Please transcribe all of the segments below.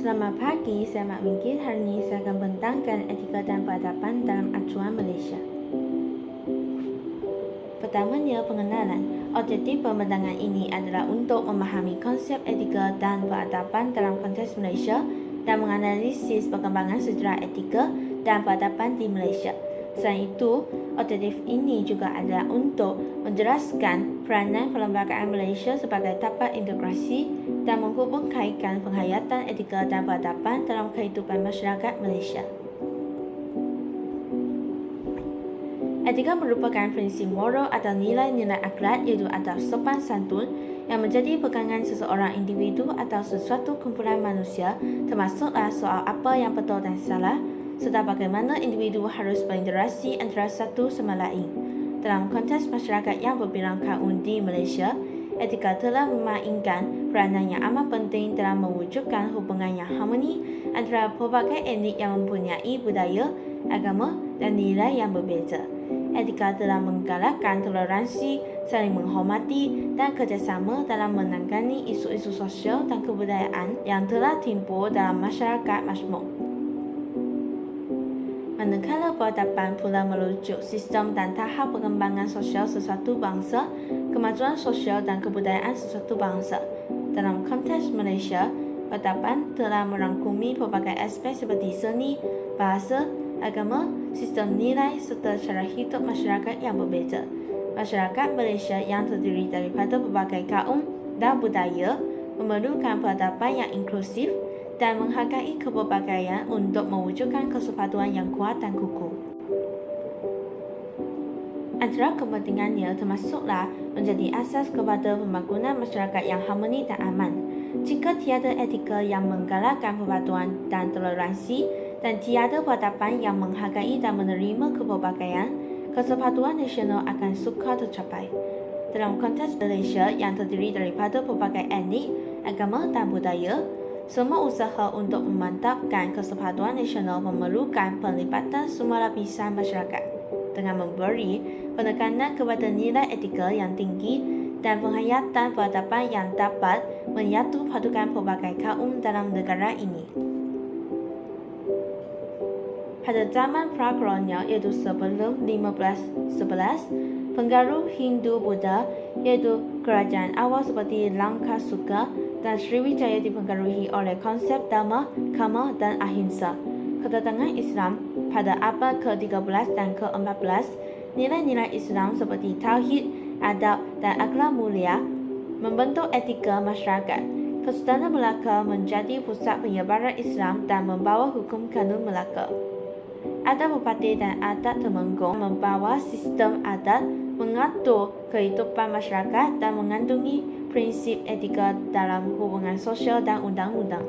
Selamat pagi, saya Mak Winkin. Hari ini saya akan bentangkan etika dan peradaban dalam acuan Malaysia. Pertamanya, pengenalan. Objektif pembentangan ini adalah untuk memahami konsep etika dan peradaban dalam konteks Malaysia dan menganalisis perkembangan sejarah etika dan peradaban di Malaysia. Selain itu, objektif ini juga adalah untuk menjelaskan peranan perlembagaan Malaysia sebagai tapak integrasi dan menghubungkaitkan penghayatan etika dan peradaban dalam kehidupan masyarakat Malaysia. Etika merupakan prinsip moral atau nilai-nilai akhlak iaitu adab sopan santun yang menjadi pegangan seseorang individu atau sesuatu kumpulan manusia, termasuklah soal apa yang betul dan salah, serta bagaimana individu harus berinteraksi antara satu sama lain. Dalam konteks masyarakat yang berbilang kaum di Malaysia, etika telah memainkan peranan yang amat penting dalam mewujudkan hubungan yang harmoni antara pelbagai etnik yang mempunyai budaya, agama dan nilai yang berbeza. Etika telah menggalakkan toleransi, saling menghormati dan kerjasama dalam menangani isu-isu sosial dan kebudayaan yang telah timbul dalam masyarakat majmuk. Manakala peradaban pula merujuk sistem dan tahap perkembangan sosial sesuatu bangsa, kemajuan sosial dan kebudayaan sesuatu bangsa. Dalam konteks Malaysia, peradaban telah merangkumi pelbagai aspek seperti seni, bahasa, agama, sistem nilai serta cara hidup masyarakat yang berbeza. Masyarakat Malaysia yang terdiri daripada pelbagai kaum dan budaya memerlukan peradaban yang inklusif dan menghargai kepelbagaian untuk mewujudkan kesempatan yang kuat dan kukuh. Antara kepentingannya termasuklah menjadi asas kepada pembangunan masyarakat yang harmoni dan aman. Jika tiada etika yang menggalakkan persatuan dan toleransi dan tiada peradaban yang menghargai dan menerima kepelbagaian, kesatuan nasional akan sukar tercapai. Dalam konteks Malaysia yang terdiri daripada pelbagai etnik, agama dan budaya, semua usaha untuk memantapkan kesatuan nasional memerlukan penglibatan semua lapisan masyarakat dengan memberi penekanan kepada nilai etika yang tinggi dan penghayatan peradaban yang dapat menyatu padukan pelbagai kaum dalam negara ini. Pada zaman pra-kolonial iaitu sebelum 1511, pengaruh Hindu-Buddha iaitu kerajaan awal seperti Langkasuka dan Sriwijaya dipengaruhi oleh konsep Dhamma, Karma dan Ahimsa. Kedatangan Islam pada abad ke-13 dan ke-14, nilai-nilai Islam seperti Tauhid, Adab dan Akhlak Mulia membentuk etika masyarakat. Kesultanan Melaka menjadi pusat penyebaran Islam dan membawa hukum kanun Melaka. Adat Bupati dan adat Temenggung membawa sistem adat mengatur kehidupan masyarakat dan mengandungi prinsip etika dalam hubungan sosial dan undang-undang.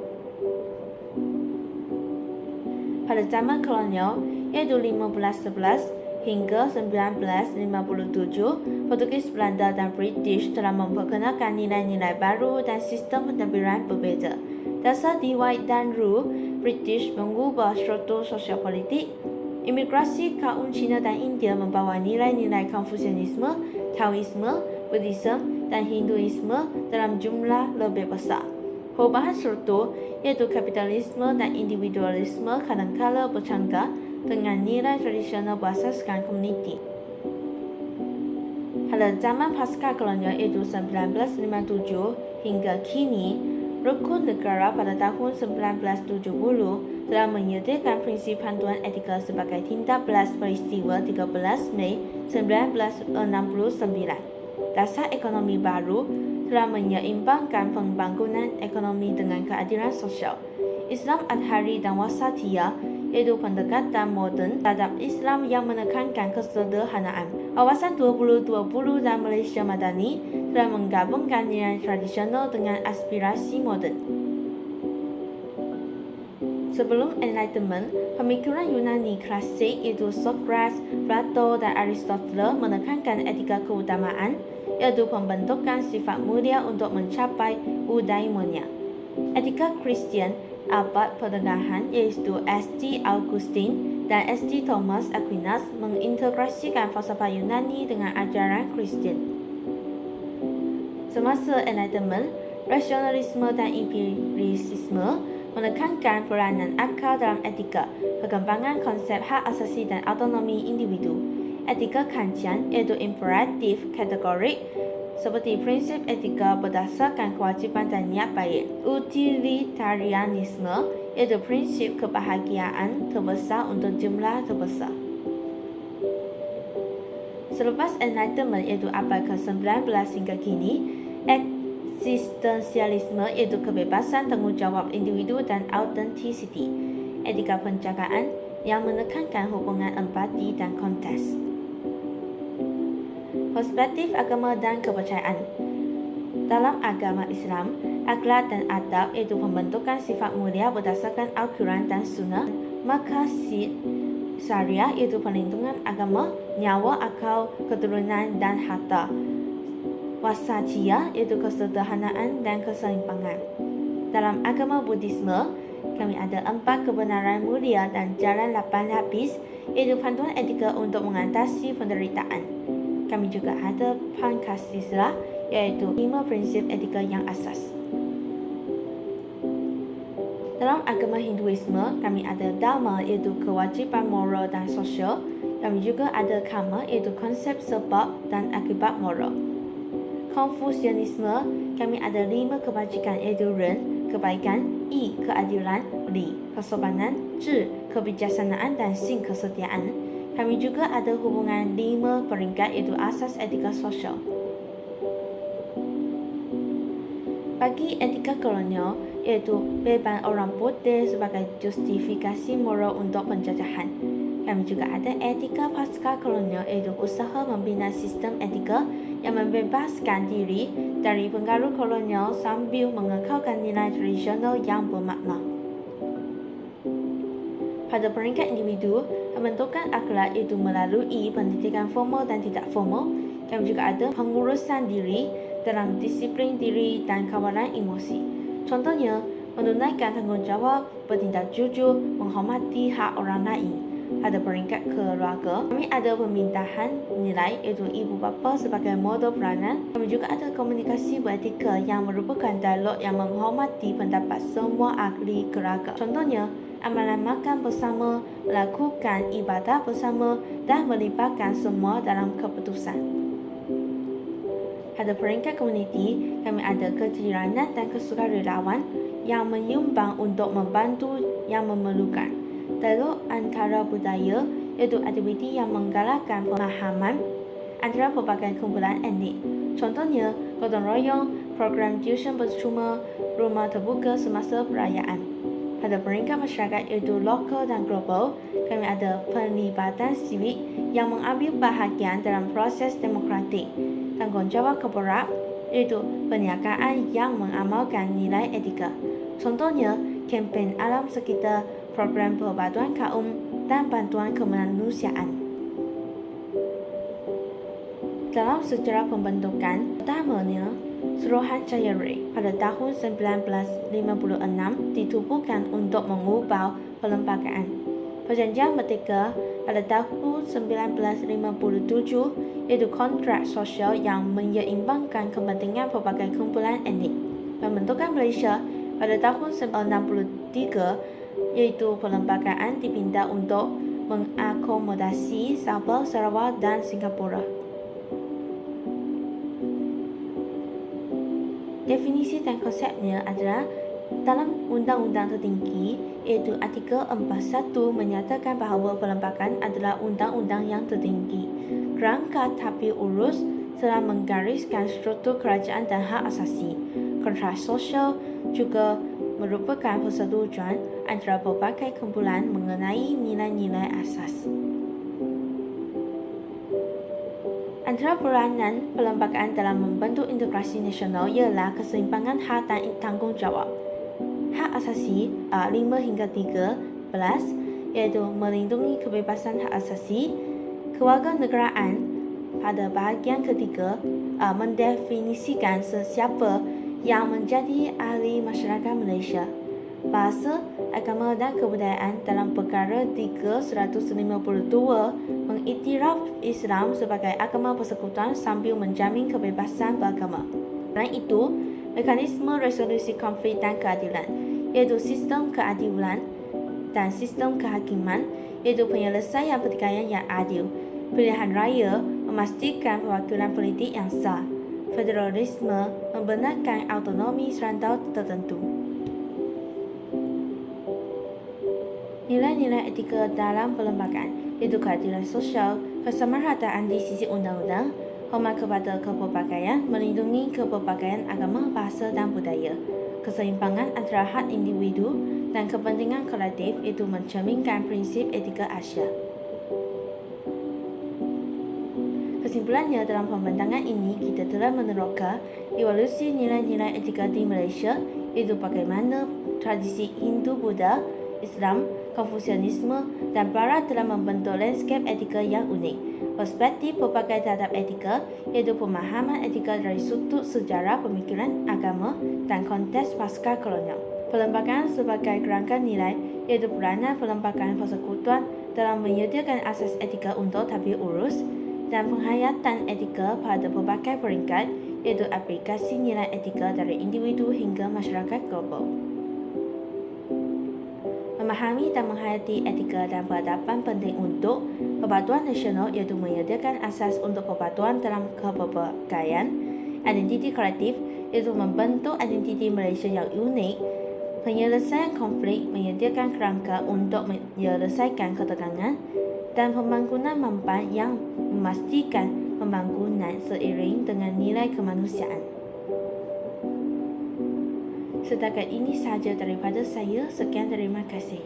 Pada zaman kolonial, iaitu 1511 hingga 1957, Portugis, Belanda dan British telah memperkenalkan nilai-nilai baru dan sistem pentadbiran berbeza. Dasar Divide dan Rule, British mengubah struktur sosial politik. Imigrasi kaum Cina dan India membawa nilai-nilai Konfusianisme, Taoisme, Buddhisme dan Hinduisme dalam jumlah lebih besar. Perubahan struktur iaitu kapitalisme dan individualisme kadangkala bercanggah dengan nilai tradisional berasaskan komuniti. Pada zaman pasca kolonial iaitu 1957 hingga kini, Rukun Negara pada tahun 1970 telah menyediakan prinsip panduan etika sebagai tindak balas peristiwa 13 Mei 1969. Dasar ekonomi baru telah menyeimbangkan pembangunan ekonomi dengan keadilan sosial. Islam Adhari dan Wasatiyah iaitu pendekatan moden terhadap Islam yang menekankan kesederhanaan. Wawasan 2020 dan Malaysia Madani telah menggabungkan nilai tradisional dengan aspirasi moden. Sebelum Enlightenment, pemikiran Yunani klasik iaitu Socrates, Plato dan Aristoteles menekankan etika keutamaan, iaitu pembentukan sifat mulia untuk mencapai eudaimonia. Etika Kristian abad pertengahan iaitu S.T. Augustine dan S.T. Thomas Aquinas mengintegrasikan falsafah Yunani dengan ajaran Kristian. Semasa Enlightenment, rasionalisme dan empirisisme menekankan peranan akal dalam etika, perkembangan konsep hak asasi dan autonomi individu. Etika Kantian iaitu imperatif kategorik seperti prinsip etika berdasarkan kewajiban dan niat baik. Utilitarianisme iaitu prinsip kebahagiaan terbesar untuk jumlah terbesar. Selepas Enlightenment iaitu abad ke-19 hingga kini, eksistensialisme iaitu kebebasan tanggungjawab individu dan autenticity. Etika penjagaan yang menekankan hubungan empati dan konteks. Perspektif agama dan kepercayaan. Dalam agama Islam, akhlak dan adab iaitu pembentukan sifat mulia berdasarkan Al-Quran dan Sunnah. Maqasid syariah iaitu perlindungan agama, nyawa, akal, keturunan dan harta. Wasatiyah iaitu kesederhanaan dan keseimbangan. Dalam agama Buddhisme, kami ada 4 kebenaran mulia dan jalan 8 lapis iaitu panduan etika untuk mengatasi penderitaan. Kami juga ada Pancasila iaitu 5 prinsip etika yang asas. Dalam agama Hinduisme, kami ada Dharma iaitu kewajiban moral dan sosial. Kami juga ada Karma iaitu konsep sebab dan akibat moral. Konfusianisme, kami ada 5 kebajikan iaitu Ren, kebaikan, Yi, keadilan, Li, kesopanan, Zhi, kebijaksanaan dan Xin, kesetiaan. Kami juga ada hubungan 5 peringkat iaitu asas etika sosial. Bagi etika kolonial, iaitu beban orang putih sebagai justifikasi moral untuk penjajahan. Kami juga ada etika pasca kolonial iaitu usaha membina sistem etika yang membebaskan diri dari pengaruh kolonial sambil mengekalkan nilai tradisional yang bermakna. Pada peringkat individu, pembentukan akhlak itu melalui pendidikan formal dan tidak formal. Kami juga ada pengurusan diri dalam disiplin diri dan kawalan emosi. Contohnya, menunaikan tanggungjawab, bertindak jujur, menghormati hak orang lain. Pada peringkat keluarga, kami ada pemindahan nilai iaitu ibu bapa sebagai model peranan. Kami juga ada komunikasi beretika yang merupakan dialog yang menghormati pendapat semua ahli keluarga. Contohnya, amalan makan bersama, melakukan ibadah bersama dan melibatkan semua dalam keputusan. Pada peringkat komuniti, kami ada kejiranan dan kesukarelawan yang menyumbang untuk membantu yang memerlukan. Dialog antara budaya iaitu aktiviti yang menggalakkan pemahaman antara pelbagai kumpulan etnik. Contohnya, gotong royong, program tuition percuma, rumah terbuka semasa perayaan. Pada peringkat masyarakat iaitu lokal dan global, kami ada penlibatan sivik yang mengambil bahagian dalam proses demokratik. Tanggungjawab korporat iaitu perniagaan yang mengamalkan nilai etika. Contohnya, kempen alam sekitar, program perbantuan kaum dan bantuan kemanusiaan. Dalam sejarah pembentukan, pertamanya, Suruhanjaya pada tahun 1956 ditubuhkan untuk mengubah perlembagaan. Perjanjian Merdeka pada tahun 1957 iaitu kontrak sosial yang menyeimbangkan kepentingan pelbagai kumpulan etnik. Pembentukan Malaysia pada tahun 1963 iaitu perlembagaan dipindah untuk mengakomodasi Sabah, Sarawak dan Singapura. Definisi dan konsepnya adalah dalam undang-undang tertinggi iaitu artikel 41 menyatakan bahawa perlembagaan adalah undang-undang yang tertinggi. Kerangka tapi urus telah menggariskan struktur kerajaan dan hak asasi. Kontrak sosial juga merupakan persetujuan antara pelbagai kumpulan mengenai nilai-nilai asas. Antara peranan perlembagaan dalam membentuk integrasi nasional ialah keseimbangan hak dan tanggungjawab. Hak asasi 5 hingga 13 iaitu melindungi kebebasan hak asasi. Kewarganegaraan pada bahagian ketiga mendefinisikan sesiapa yang menjadi ahli masyarakat Malaysia. Bahasa, agama dan kebudayaan dalam perkara 352 mengiktiraf Islam sebagai agama persekutuan sambil menjamin kebebasan beragama. Selain itu, mekanisme resolusi konflik dan keadilan yaitu sistem keadilan dan sistem kehakiman, yaitu penyelesaian pertikaian yang adil. Pilihan raya memastikan perwakilan politik yang sah. Federalisme membenarkan autonomi serantau tertentu. Nilai-nilai etika dalam perlembagaan, iaitu keadilan sosial, kesamarataan di sisi undang-undang, hormat kepada kepelbagaian, melindungi kepelbagaian agama, bahasa dan budaya, keseimbangan antara hak individu dan kepentingan kolektif, itu mencerminkan prinsip etika Asia. Kesimpulannya, dalam pembentangan ini kita telah meneroka evolusi nilai-nilai etika di Malaysia, iaitu bagaimana tradisi Hindu, Buddha, Islam, Konfusianisme dan Barat telah membentuk lanskap etika yang unik. Perspektif pelbagai terhadap etika, iaitu pemahaman etika dari sudut sejarah, pemikiran, agama dan konteks pasca kolonial. Perlembagaan sebagai kerangka nilai, iaitu peranan perlembagaan persekutuan dalam menyediakan asas etika untuk tabir urus dan penghayatan etika pada pelbagai peringkat, iaitu aplikasi nilai etika dari individu hingga masyarakat global. Memahami dan menghayati etika dan peradaban penting untuk Persatuan Nasional, iaitu menyediakan asas untuk persatuan dalam kepelbagaian. Identiti kolektif, iaitu membentuk identiti Malaysia yang unik. Penyelesaian konflik, menyediakan kerangka untuk menyelesaikan ketegangan. Dan pembangunan mampan yang memastikan pembangunan seiring dengan nilai kemanusiaan. Setakat ini sahaja daripada saya. Sekian, terima kasih.